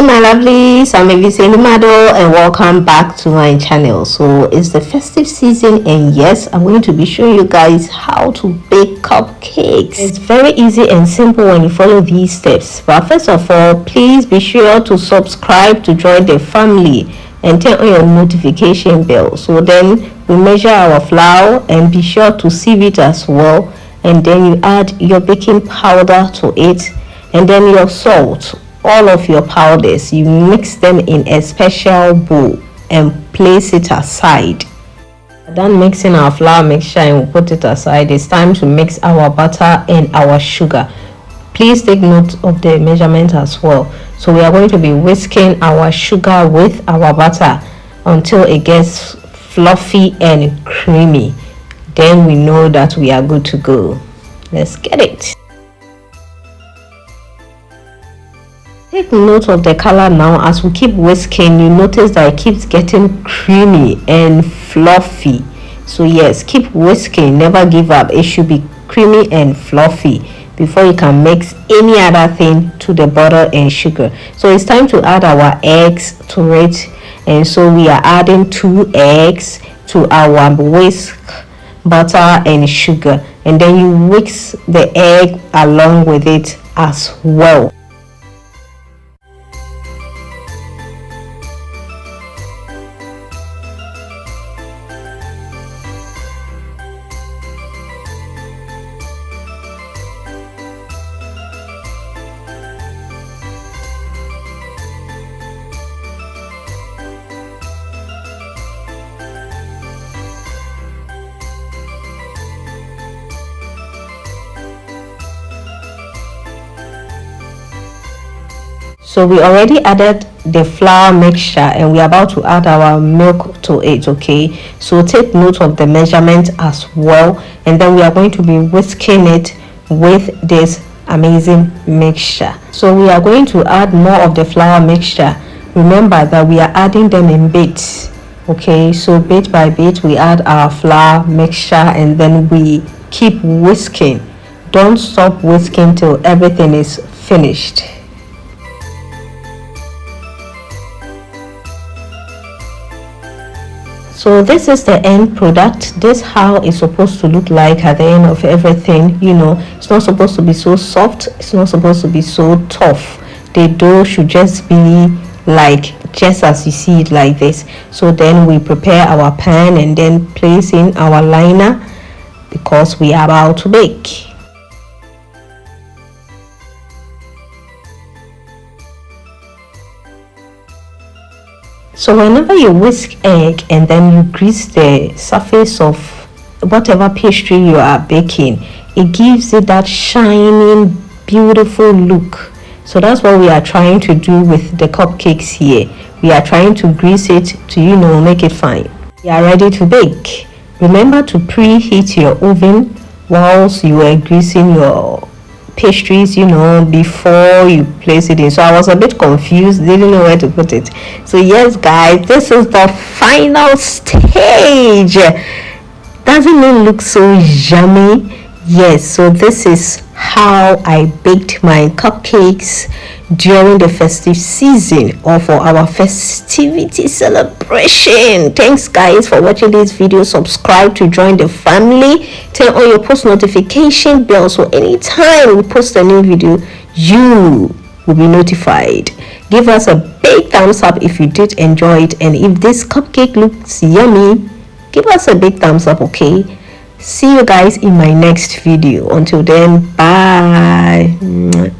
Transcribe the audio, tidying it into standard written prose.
Hey my lovelies, I'm Evisenimado and welcome back to my channel. So it's the festive season and yes, I'm going to be showing you guys how to bake cupcakes. It's very easy and simple when you follow these steps. But first of all, please be sure to subscribe to join the family and turn on your notification bell. So then we measure our flour and be sure to sieve it as well. And then you add your baking powder to it and then your salt. All of your powders, you mix them in a special bowl and place it aside. Done mixing our flour mixture and we put it aside. It's time to mix our butter and our sugar. Please take note of the measurement as well. So we are going to be whisking our sugar with our butter until it gets fluffy and creamy. Then we know that we are good to go. Let's get it. Take note of the color now. As we keep whisking, you notice that it keeps getting creamy and fluffy. So yes, keep whisking, never give up. It should be creamy and fluffy before you can mix any other thing to the butter and sugar. So it's time to add our eggs to it, and so we are adding 2 eggs to our whisk, butter and sugar, and then you mix the egg along with it as well. So we already added the flour mixture and we're about to add our milk to it. Okay, so take note of the measurement as well, and then we are going to be whisking it with this amazing mixture. So we are going to add more of the flour mixture. Remember that we are adding them in bits. Okay, so bit by bit we add our flour mixture and then we keep whisking. Don't stop whisking till everything is finished. So this is the end product. This is how it's supposed to look like at the end of everything. You know, it's not supposed to be so soft, it's not supposed to be so tough. The dough should just be like just as you see it like this. So then we prepare our pan and then place in our liner because we are about to bake. So whenever you whisk egg and then you grease the surface of whatever pastry you are baking, it gives it that shining, beautiful look. So that's what we are trying to do with the cupcakes here. We are trying to grease it to, make it fine. We are ready to bake. Remember to preheat your oven whilst you are greasing your pastries, before you place it in. So I was a bit confused, didn't know where to put it. So yes guys, this is the final stage. Doesn't it look so yummy? Yes, so this is how I baked my cupcakes during the festive season or for our festivity celebration. Thanks guys for watching this video. Subscribe to join the family, turn on your post notification bell so anytime we post a new video you will be notified. Give us a big thumbs up if you did enjoy it, and if this cupcake looks yummy, give us a big thumbs up. Okay, see you guys in my next video. Until then, bye.